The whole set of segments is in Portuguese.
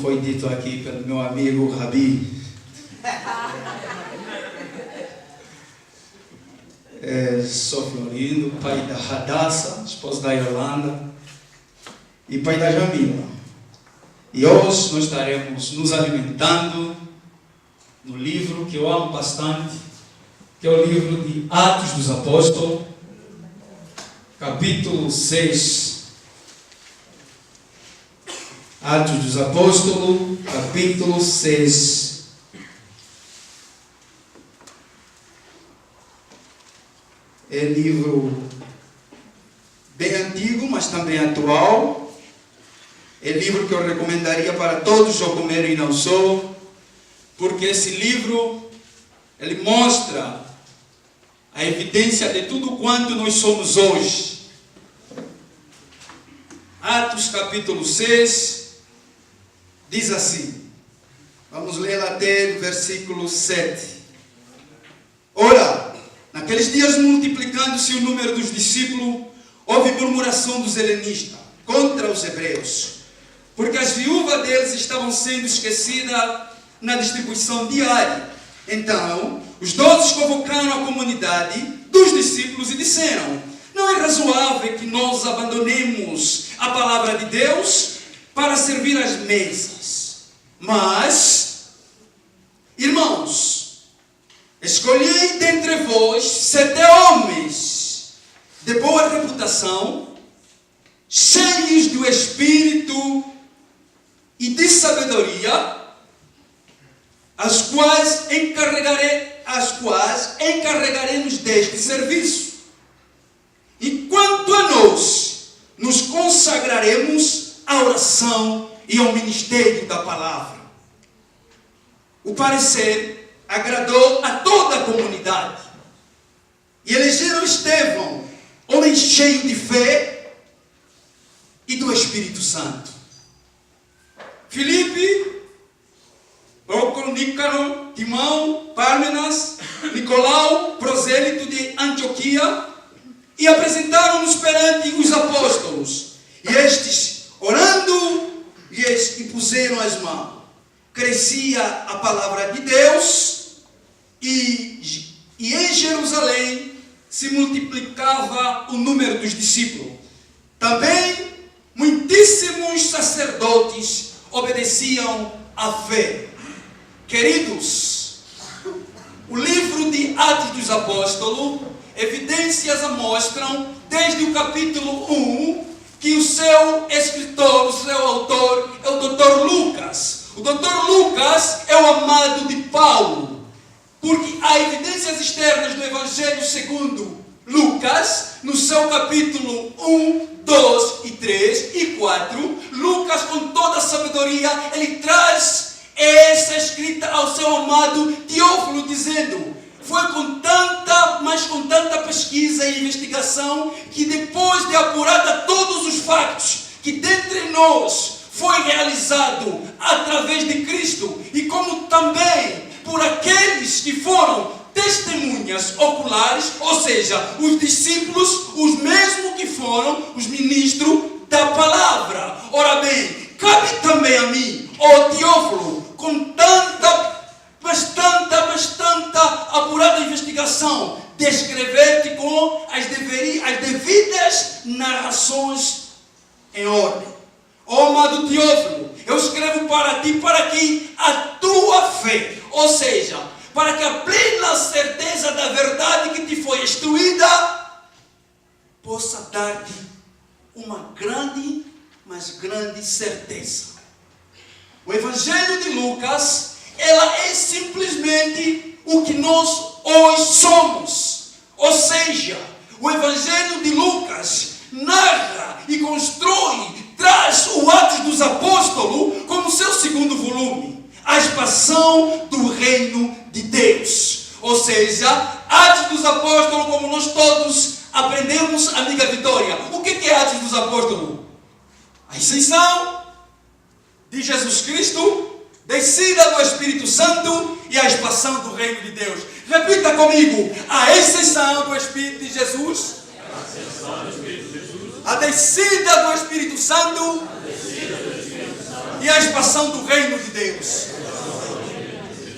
foi dito aqui pelo meu amigo Rabi. Sou Florindo, pai da Radassa, esposa da Yolanda, e pai da Jamila. E hoje nós estaremos nos alimentando no livro que eu amo bastante, que é o livro de Atos dos Apóstolos, capítulo 6. Atos dos Apóstolos, capítulo 6. É livro bem antigo, mas também atual. É livro que eu recomendaria para todos o comer e não só, porque esse livro, ele mostra a evidência de tudo quanto nós somos hoje. Atos capítulo 6, diz assim, vamos ler até o versículo 7. Ora, naqueles dias multiplicando-se o número dos discípulos, houve murmuração dos helenistas contra os hebreus, porque as viúvas deles estavam sendo esquecidas na distribuição diária. Então, os 12 convocaram a comunidade dos discípulos e disseram: não é razoável que nós abandonemos a palavra de Deus para servir às mesas. Mas, irmãos, escolhei dentre vós 7 homens de boa reputação, cheios do Espírito e de sabedoria, as quais encarregaremos deste serviço. Enquanto a nós nos consagraremos à oração e ao ministério da palavra. O parecer agradou a toda a comunidade. E elegeram Estevão, homem cheio de fé e do Espírito Santo. Filipe, Prócoro, Nícaro, Timão, Pármenas, Nicolau, prosélito de Antioquia, e apresentaram-nos perante os apóstolos. E estes, orando, lhes impuseram as mãos. Crescia a palavra de Deus, e em Jerusalém se multiplicava o número dos discípulos. Também muitíssimos sacerdotes obedeciam à fé. Queridos, o livro de Atos dos Apóstolos, evidências mostram, desde o capítulo 1, que o seu escritor, o seu autor, é o Dr. Lucas. O Dr. Lucas é o amado de Paulo, porque há evidências externas do Evangelho segundo Lucas, no seu capítulo 1, 2 e 3 e 4, Lucas, com toda a sabedoria, ele traz essa escrita ao seu amado Teófilo, dizendo: foi com tanta pesquisa e investigação que, depois de apurada todos os factos que dentre nós foi realizado através de Cristo, e como também por aqueles que foram testemunhas oculares, ou seja, os discípulos, os mesmos que foram os ministros da palavra. Ora bem, cabe também a mim, ó Teófilo, com tanta apurada investigação, descrever-te com as devidas narrações em ordem. Ó amado Teófilo, eu escrevo para ti, para que a tua fé, ou seja, para que a plena certeza da verdade que te foi instruída, possa dar-te uma grande, mas grande certeza. O Evangelho de Lucas, ela é simplesmente o que nós hoje somos. Ou seja, o Evangelho de Lucas narra e constrói, traz o Atos dos Apóstolos como seu segundo volume, a expansão do reino de Deus. Ou seja, Atos dos Apóstolos, como nós todos aprendemos, amiga Vitória. O que é Atos dos Apóstolos? A ascensão de Jesus Cristo, descida do Espírito Santo e a expansão do reino de Deus. Repita comigo: a ascensão do Espírito de Jesus, a descida do Espírito Santo E a expansão do reino de Deus.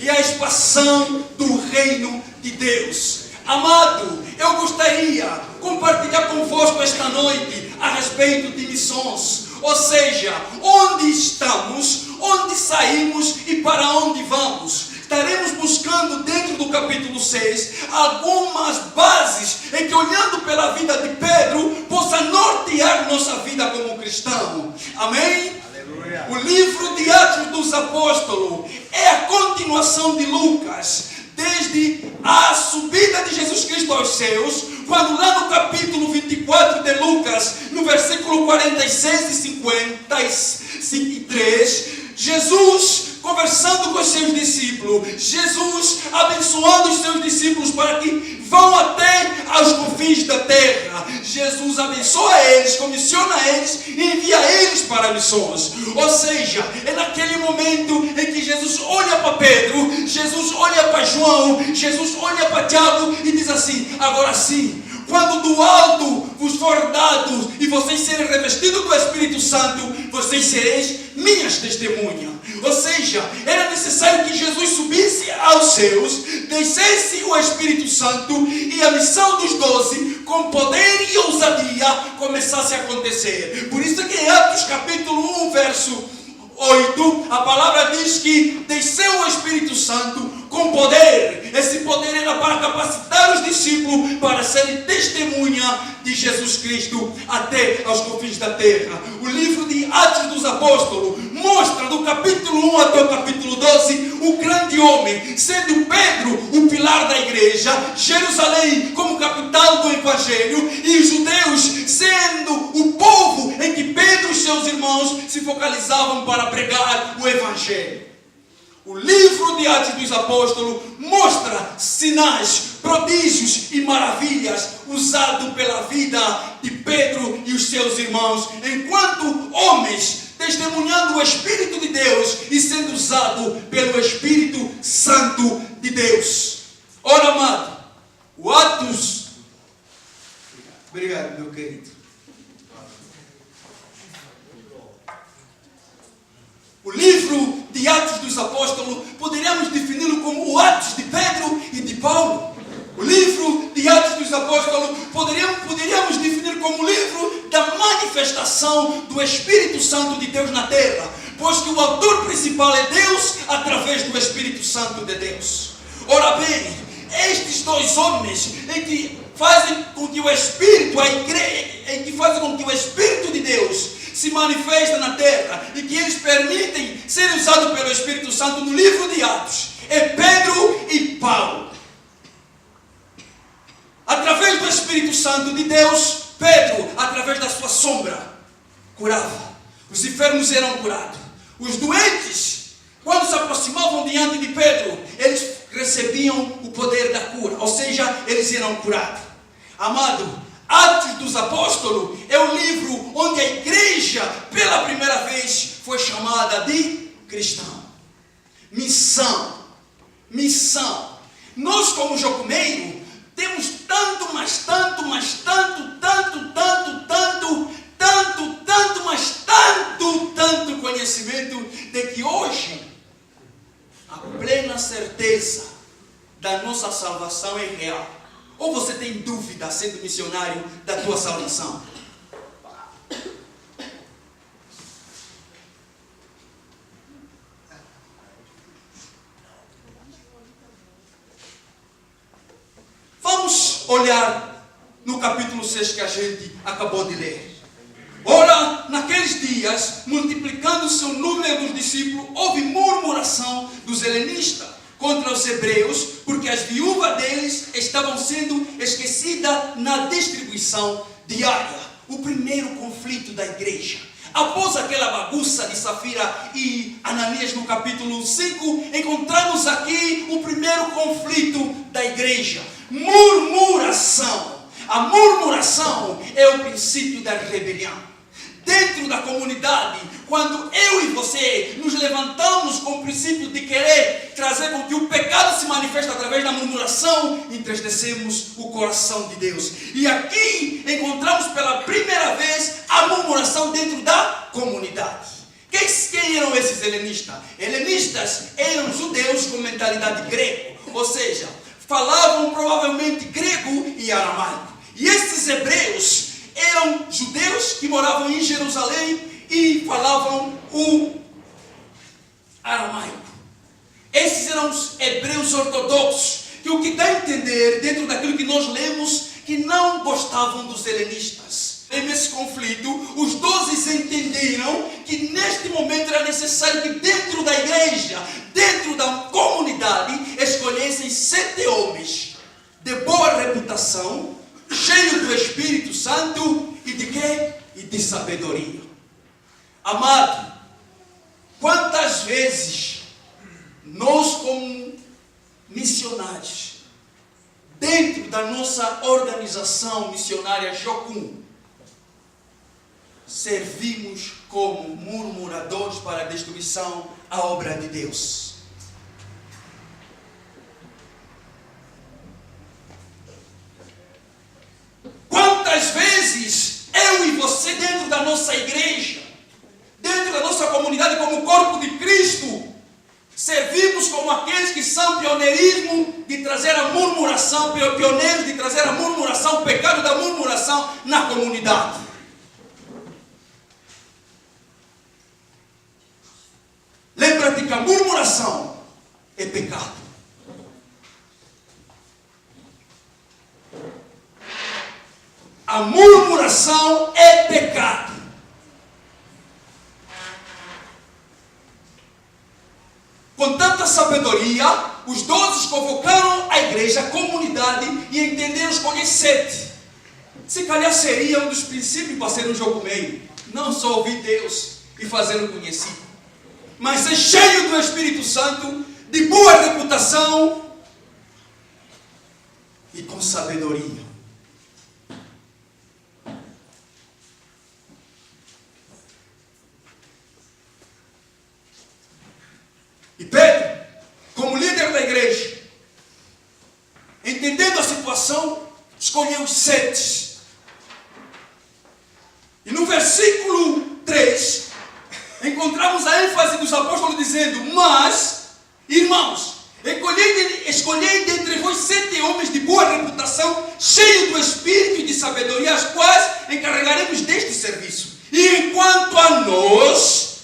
E a expansão do reino de Deus. Amado, eu gostaria de compartilhar convosco esta noite a respeito de missões. Ou seja, onde estamos, onde saímos e para onde vamos. Estaremos buscando dentro do capítulo 6 algumas bases em que, olhando pela vida de Pedro, possa nortear nossa vida como cristão. Amém? Aleluia. O livro de Atos dos Apóstolos é a continuação de Lucas, desde a subida de Jesus Cristo aos céus, quando lá no capítulo 24 de Lucas, no versículo 46 e 53, Jesus conversando com os seus discípulos, Jesus abençoando os seus discípulos para que vão até aos confins da terra. Jesus abençoa eles, comissiona eles e envia eles para missões. Ou seja, é naquele momento em que Jesus olha para Pedro, Jesus olha para João, Jesus olha para Tiago e diz assim: agora sim, quando do alto vos for dado e vocês serem revestidos do Espírito Santo, vocês sereis minhas testemunhas. Ou seja, era necessário que Jesus subisse aos céus, descesse o Espírito Santo e a missão dos 12, com poder e ousadia, começasse a acontecer. Por isso que em Atos capítulo 1, verso 8, a palavra diz que desceu o Espírito Santo com poder. Esse poder era para capacitar os discípulos para serem testemunha de Jesus Cristo até aos confins da terra. O livro de Atos dos Apóstolos mostra do capítulo 1 até o capítulo 12 o grande homem, sendo Pedro o pilar da igreja, Jerusalém como capital do evangelho e os judeus sendo o povo em que Pedro e seus irmãos se focalizavam para pregar o evangelho. O livro de Atos dos Apóstolos mostra sinais, prodígios e maravilhas usados pela vida de Pedro e os seus irmãos, enquanto homens testemunhando o Espírito de Deus e sendo usado pelo Espírito Santo de Deus. Ora, amado, o Atos... Obrigado, meu querido. O livro de Atos dos Apóstolos, poderíamos defini-lo como o Atos de Pedro e de Paulo. O livro de Atos dos Apóstolos, poderíamos definir como o livro da manifestação do Espírito Santo de Deus na terra, pois que o autor principal é Deus através do Espírito Santo de Deus. Ora bem, estes dois homens em que fazem com que o Espírito, a igreja, em que fazem com que o Espírito de Deus se manifesta na terra e que eles permitem ser usados pelo Espírito Santo no livro de Atos, é Pedro e Paulo. Através do Espírito Santo de Deus, Pedro, através da sua sombra, curava. Os enfermos eram curados. Os doentes, quando se aproximavam diante de Pedro, eles recebiam o poder da cura, ou seja, eles eram curados. Amado, Atos dos Apóstolos é o livro onde a igreja, pela primeira vez, foi chamada de cristão. Missão. Missão. Nós, como Jocumeiro, temos tanto, mas tanto, mas tanto conhecimento de que hoje a plena certeza da nossa salvação é real. Ou você tem dúvida, sendo missionário, da tua salvação? Vamos olhar no capítulo 6 que a gente acabou de ler. Ora, naqueles dias, multiplicando-se o número dos discípulos, houve murmuração dos helenistas contra os hebreus, porque as viúvas deles estavam sendo esquecidas na distribuição diária. O primeiro conflito da igreja. Após aquela bagunça de Safira e Ananias no capítulo 5, encontramos aqui o primeiro conflito da igreja. Murmuração. A murmuração é o princípio da rebelião. Dentro da comunidade, quando eu e você nos levantamos com o princípio de querer trazer com que o pecado se manifeste através da murmuração, entristecemos o coração de Deus. E aqui encontramos pela primeira vez a murmuração dentro da comunidade. Quem eram esses helenistas? Helenistas eram judeus com mentalidade grega, ou seja, falavam provavelmente grego e aramaico. E esses hebreus eram judeus que moravam em Jerusalém e falavam o aramaico. Esses eram os hebreus ortodoxos, que o que dá a entender, dentro daquilo que nós lemos, que não gostavam dos helenistas. Nesse conflito, os 12 entenderam que neste momento era necessário que dentro da igreja, dentro da comunidade, escolhessem 7 homens de boa reputação, cheios do Espírito Santo e de quê? E de sabedoria. Amado, quantas vezes nós como missionários, dentro da nossa organização missionária Jocum, servimos como murmuradores para a destruição à obra de Deus? Quantas vezes eu e você dentro da nossa igreja, dentro da nossa comunidade como corpo de Cristo, servimos como aqueles que são pioneirismo de trazer a murmuração, pioneiros de trazer a murmuração, o pecado da murmuração na comunidade? Lembra-te que a murmuração é pecado. A murmuração é pecado. Com tanta sabedoria, os 12 convocaram a igreja, a comunidade, e entenderam escolher 7. Se calhar seria um dos princípios para ser um jogo meio. Não só ouvir Deus e fazê-lo conhecido, mas ser cheio do Espírito Santo, de boa reputação e com sabedoria. E Pedro, como líder da igreja, entendendo a situação, escolheu os 7. E no versículo 3, encontramos a ênfase dos apóstolos dizendo: mas, irmãos, escolhei dentre vós 7 homens de boa reputação, cheios do Espírito e de sabedoria, as quais encarregaremos deste serviço. E enquanto a nós,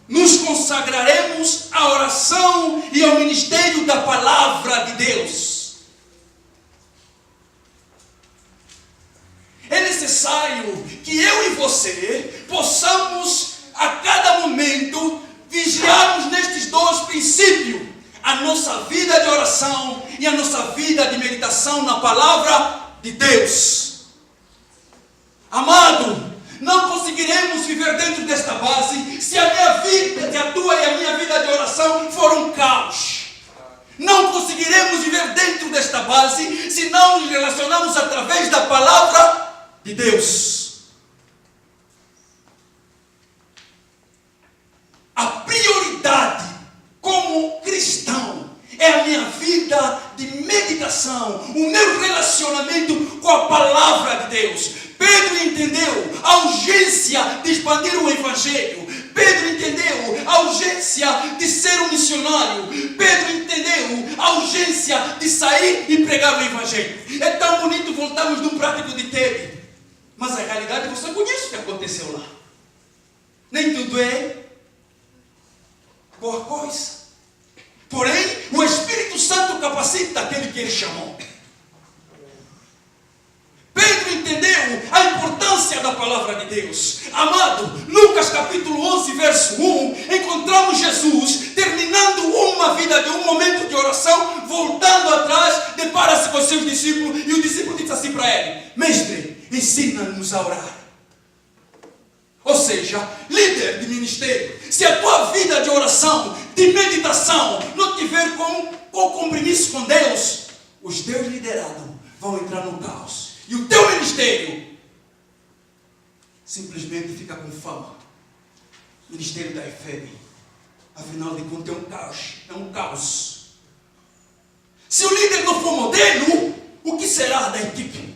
nos consagraremos à oração e ao ministério da palavra de Deus. É necessário que eu e você possamos a cada momento vigiarmos nestes 2 princípios: a nossa vida de oração e a nossa vida de meditação na palavra de Deus. Amado, não conseguiremos viver dentro desta base se a minha vida, se a tua e a minha vida de oração for um caos. Não conseguiremos viver dentro desta base se não nos relacionarmos através da palavra de Deus. A prioridade como cristão é a minha vida de meditação, o meu relacionamento com a palavra de Deus. Pedro entendeu a urgência de expandir o Evangelho. Pedro entendeu a urgência de ser um missionário. Pedro entendeu a urgência de sair e pregar o Evangelho. É tão bonito voltarmos de um prático de Tebe, mas a realidade você conhece o que aconteceu lá. Nem tudo é boa coisa. Porém, o Espírito Santo capacita aquele que ele chamou. Pedro entendeu a importância da palavra de Deus. Amado, Lucas capítulo 11, verso 1, encontramos Jesus terminando uma vida de um momento de oração, voltando atrás, depara-se com seus discípulos, e o discípulo diz assim para ele: mestre, ensina-nos a orar. Ou seja, líder de ministério, se a tua vida de oração, de meditação, não tiver com compromisso com Deus, os teus liderados vão entrar no caos. E o teu ministério simplesmente fica com fama. Ministério da Efebe. Afinal de contas é um caos. Se o líder não for modelo, o que será da equipe?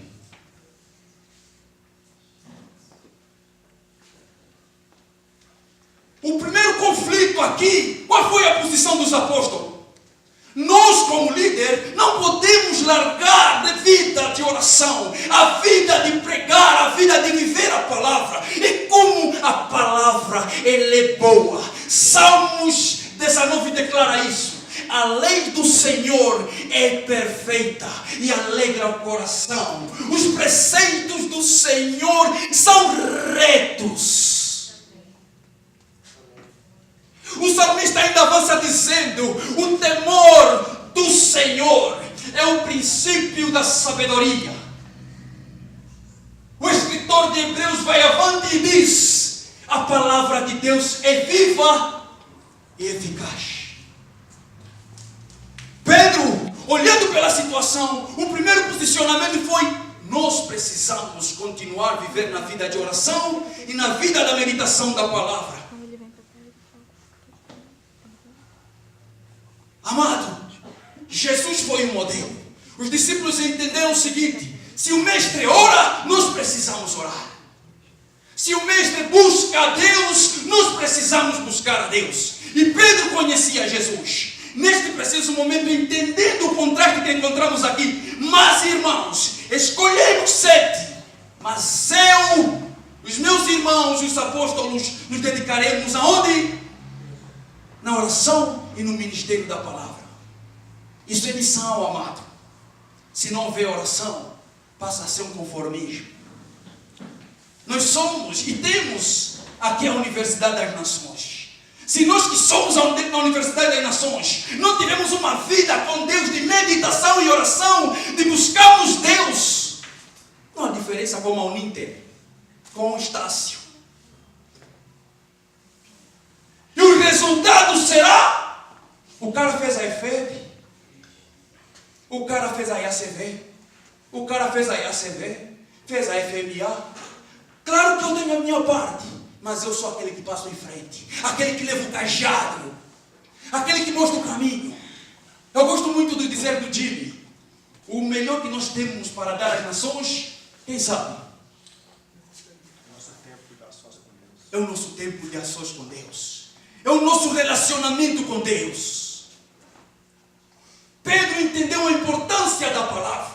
O primeiro conflito aqui. Qual foi a posição dos apóstolos? Nós, como líder, não podemos largar a vida de oração, a vida de pregar, a vida de viver a palavra. E como a palavra, ela é boa. Salmos 19 declara isso. A lei do Senhor é perfeita e alegra o coração. Os preceitos do Senhor são retos. O salmista ainda avança dizendo: o temor do Senhor é o princípio da sabedoria. O escritor de Hebreus vai avante e diz: a palavra de Deus é viva e eficaz. Pedro, olhando pela situação, o primeiro posicionamento foi: nós precisamos continuar a viver na vida de oração e na vida da meditação da palavra. Amado, Jesus foi um modelo. Os discípulos entenderam o seguinte: se o mestre ora, nós precisamos orar. Se o mestre busca a Deus, nós precisamos buscar a Deus. E Pedro conhecia Jesus. Neste preciso momento, entendendo o contraste que encontramos aqui: mas irmãos, escolhemos 7, mas eu, os meus irmãos, os apóstolos, nos dedicaremos aonde? Na oração e no ministério da palavra. Isso é missão, amado. Se não houver oração, passa a ser um conformismo. Nós somos e temos aqui a Universidade das Nações. Se nós que somos a Universidade das Nações não tivermos uma vida com Deus de meditação e oração, de buscarmos Deus, não há diferença com a Uninter, com o Estácio. E o resultado será: o cara fez a EFEB, o cara fez a IACV, o cara fez a IACV, fez a FMA. Claro que eu tenho a minha parte, mas eu sou aquele que passa em frente, aquele que leva o cajado, aquele que mostra o caminho. Eu gosto muito de dizer do Jimmy: o melhor que nós temos para dar às nações, quem sabe? É o nosso tempo de ações com Deus. É o nosso relacionamento com Deus. Pedro entendeu a importância da palavra.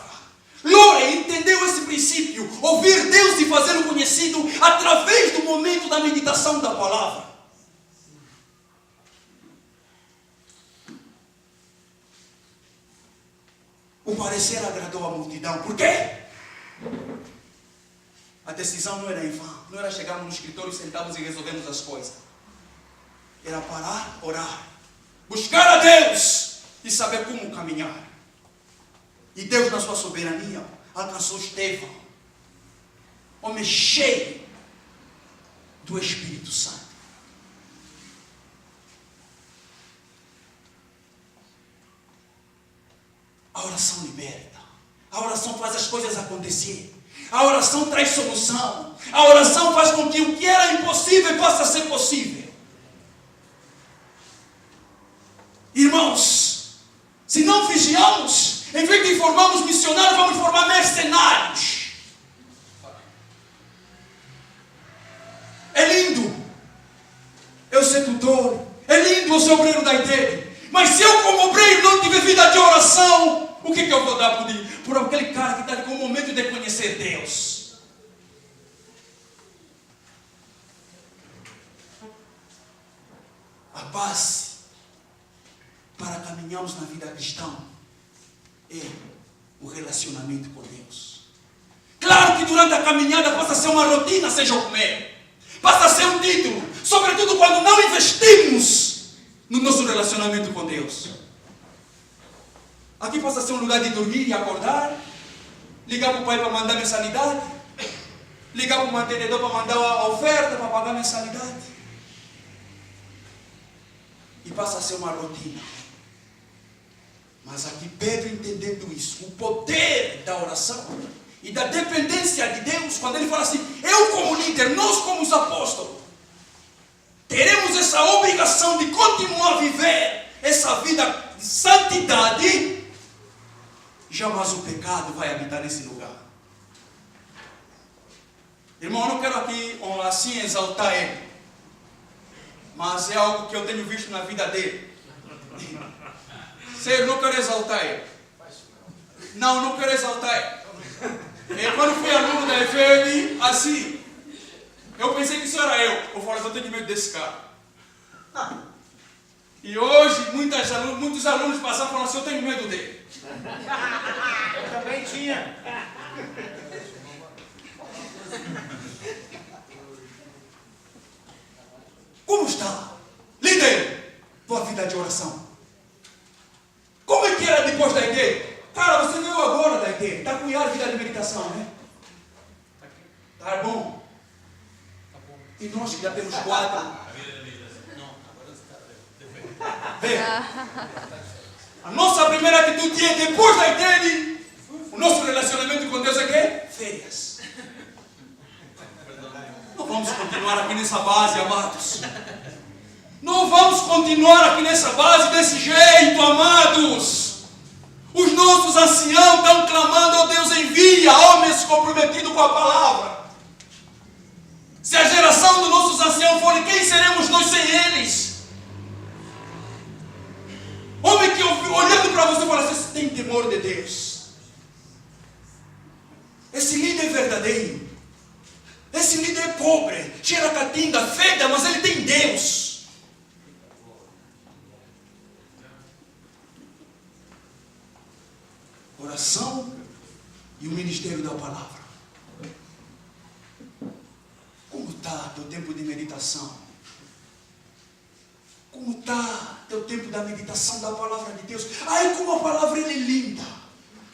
Lore entendeu esse princípio. Ouvir Deus e fazê-lo conhecido através do momento da meditação da palavra. O parecer agradou a multidão. Por quê? A decisão não era em vão. Não era chegarmos no escritório, sentarmos e resolvermos as coisas. Era parar, orar, buscar a Deus e saber como caminhar. E Deus, na sua soberania, alcançou Estevão, homem cheio do Espírito Santo. A oração liberta. A oração faz as coisas acontecer. A oração traz solução. A oração faz com que o que era impossível passe a ser possível. Irmãos, se não vigiamos, em vez de formarmos missionários, vamos formar mercenários. É lindo eu ser tutor, é lindo eu ser obreiro da igreja, mas se eu como obreiro não tiver vida de oração, o que eu vou dar por aquele cara que está com o momento de conhecer Deus? A base para caminharmos na vida cristã é o relacionamento com Deus. Claro que durante a caminhada passa a ser uma rotina, seja o comer, passa a ser um título, sobretudo quando não investimos no nosso relacionamento com Deus. Aqui passa a ser um lugar de dormir e acordar, ligar para o pai para mandar mensalidade, ligar para o mantenedor para mandar a oferta, para pagar a mensalidade. E passa a ser uma rotina. Mas aqui Pedro, entendendo isso, o poder da oração e da dependência de Deus, quando ele fala assim: eu como líder, nós como os apóstolos, teremos essa obrigação de continuar a viver essa vida de santidade, jamais o pecado vai habitar nesse lugar. Irmão, eu não quero aqui assim exaltar ele, mas é algo que eu tenho visto na vida dele. Sério, não quero exaltar ele. Não quero exaltar ele. Quando fui aluno da FM, assim, eu pensei que isso era eu. Eu falei, eu tenho medo desse cara. E hoje, muitos alunos passaram e falaram assim, eu tenho medo dele. Eu também tinha. Como está, líder, tua vida de oração? Como é que era depois da ideia? Cara, você veio agora da ideia. Está com a vida de meditação, né? Tá bom. E nós que já temos 4. Vê. A nossa primeira atitude é, depois da ideia, o nosso relacionamento com Deus é que? Férias. Não vamos continuar aqui nessa base, amados. Não vamos continuar aqui nessa base desse jeito, amados. Os nossos anciãos estão clamando, ó Deus, envia homens comprometidos com a palavra. Se a geração dos nossos anciãos for, quem seremos nós sem eles? Homem que olhando para você fala assim, você tem temor de Deus. Esse líder é verdadeiro. Esse líder é pobre, cheira catinga, feda, mas ele tem Deus. Oração e o ministério da palavra. Como está teu tempo de meditação? Como está teu tempo da meditação da palavra de Deus? Ai, como a palavra é linda.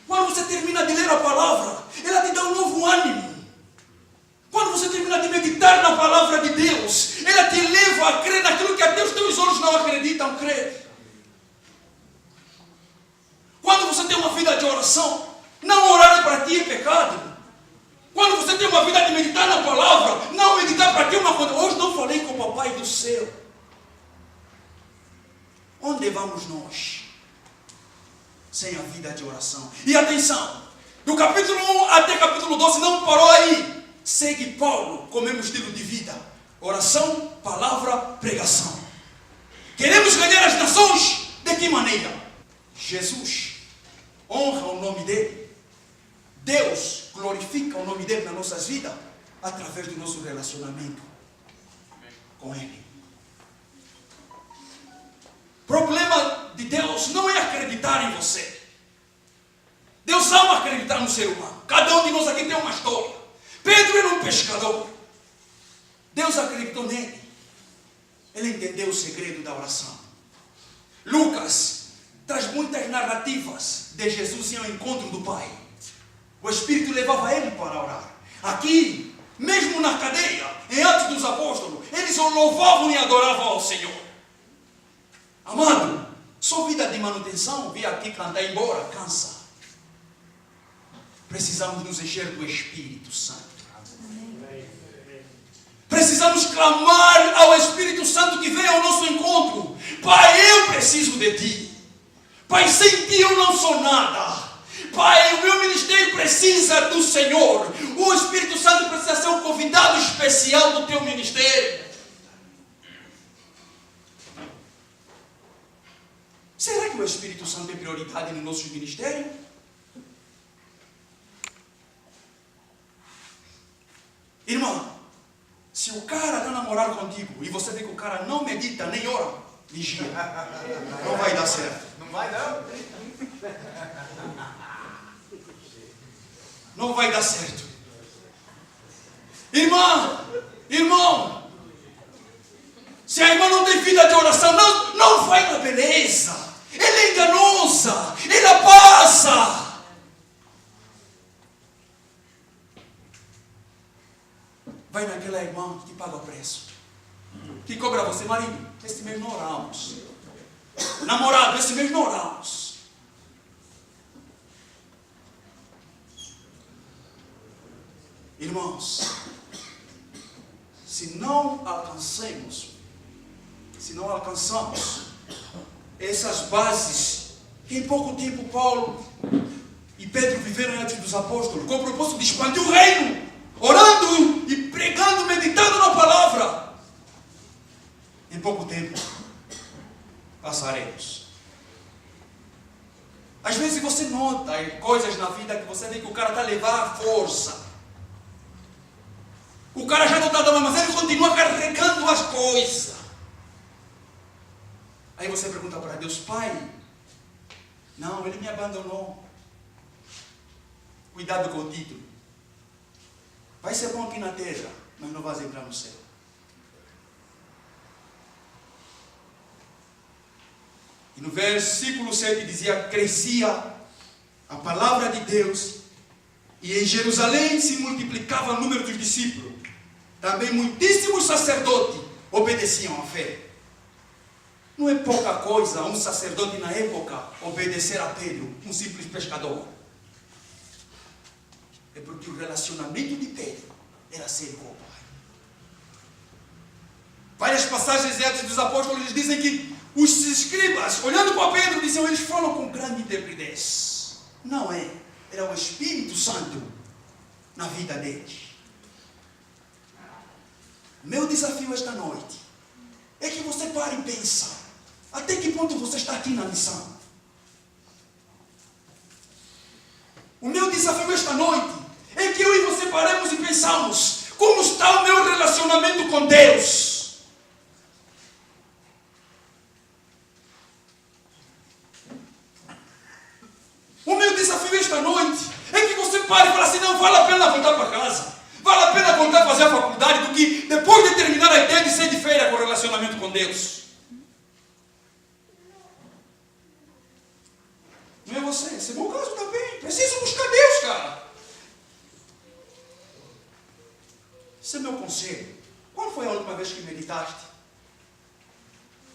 Quando você termina de ler a palavra, ela te dá um novo ânimo. Quando você termina de meditar na palavra de Deus, ela te leva a crer naquilo que até os teus olhos não acreditam crer. Quando você tem uma vida de oração, não orar para ti é pecado. Quando você tem uma vida de meditar na palavra, não meditar para ti é uma coisa. Hoje não falei com o Papai do céu. Onde vamos nós? Sem a vida de oração. E atenção, do capítulo 1 até capítulo 12 não parou aí. Segue Paulo com o mesmo estilo de vida. Oração, palavra, pregação. Queremos ganhar as nações? De que maneira? Jesus honra o nome dele. Deus glorifica o nome dele nas nossas vidas através do nosso relacionamento com ele. O problema de Deus não é acreditar em você. Deus ama acreditar no ser humano. Cada um de nós aqui tem uma história. Pedro era um pescador. Deus acreditou nele. Ele entendeu o segredo da oração. Lucas traz muitas narrativas de Jesus em ao encontro do Pai. O Espírito levava ele para orar. Aqui, mesmo na cadeia, em Atos dos Apóstolos, eles louvavam e adoravam ao Senhor. Amado, sua vida de manutenção, vir aqui cantar embora, cansa. Precisamos nos encher do Espírito Santo. Precisamos clamar ao Espírito Santo que venha ao nosso encontro. Pai, eu preciso de Ti. Pai, sem Ti eu não sou nada. Pai, o meu ministério precisa do Senhor. O Espírito Santo precisa ser um convidado especial do Teu ministério. Será que o Espírito Santo é prioridade no nosso ministério? Irmã, se o cara está namorando contigo e você vê que o cara não medita nem ora, vigia. Não vai dar certo. Não vai não? Não vai dar certo. Irmã, irmão, se a irmã não tem vida de oração, não vai na beleza. Ela é enganosa, ela passa. Vai naquela irmã que paga o preço. Que cobra você, marido? Esse mês não oramos. Namorado, esse mês não oramos. Irmãos, se não alcançamos essas bases que em pouco tempo Paulo e Pedro viveram antes dos apóstolos, com o propósito de expandir o reino, orando e pregando, meditando na palavra, em pouco passaremos. Às vezes você nota coisas na vida que você vê que o cara está a levar a força. O cara já não está dando, mas ele continua carregando as coisas. Aí você pergunta para Deus: Pai, não, ele me abandonou. Cuidado com o título. Vai ser bom aqui na terra, mas não vais entrar no céu. E no versículo 7 dizia: crescia a palavra de Deus, e em Jerusalém se multiplicava o número dos discípulos. Também muitíssimos sacerdotes obedeciam à fé. Não é pouca coisa um sacerdote na época obedecer a Pedro, um simples pescador. É porque o relacionamento de Pedro era sério com o Pai. Várias passagens de Atos dos Apóstolos dizem que os escribas, olhando para Pedro, diziam: eles falam com grande intrepidez. Não é, era o Espírito Santo na vida deles. Meu desafio esta noite é que você pare e pense: até que ponto você está aqui na missão? O meu desafio esta noite é que eu e você paremos e pensamos: como está o meu relacionamento com Deus? O meu desafio esta noite é que você pare e fale assim: não vale a pena voltar para casa, vale a pena voltar a fazer a faculdade, do que depois de terminar a ideia de ser de feira com o relacionamento com Deus. Não é você, esse é o meu caso também. Preciso buscar Deus, cara. Esse é o meu conselho. Qual foi a última vez que meditaste?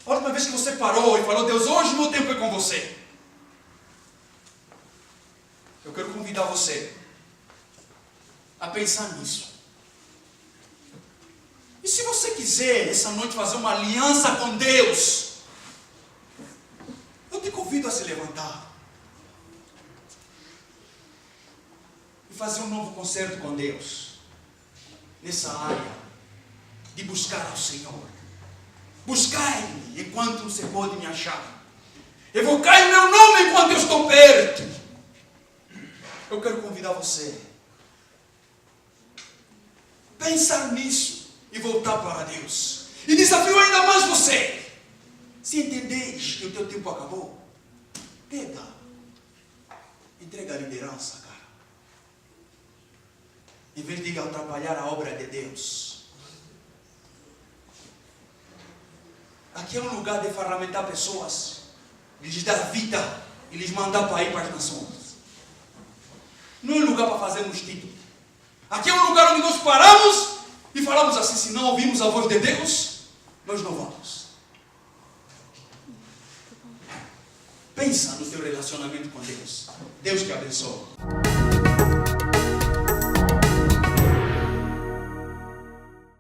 A última vez que você parou e falou: Deus, hoje o meu tempo é com você. Eu quero convidar você a pensar nisso. E se você quiser essa noite fazer uma aliança com Deus, eu te convido a se levantar e fazer um novo concerto com Deus nessa área de buscar ao Senhor. Buscai-me enquanto você pode me achar. Evocai o meu nome enquanto eu estou perto. Eu quero convidar você a pensar nisso e voltar para Deus. E desafio ainda mais você: se entenderes que o teu tempo acabou, pega, entrega a liderança, cara. Em vez de atrapalhar a obra de Deus. Aqui é um lugar de ferramentar pessoas, de lhes dar vida e lhes mandar para ir para as nações. Não é um lugar para fazermos título. Aqui é um lugar onde nós paramos e falamos assim: se não ouvimos a voz de Deus, nós não vamos. Pensa no teu relacionamento com Deus. Deus te abençoe.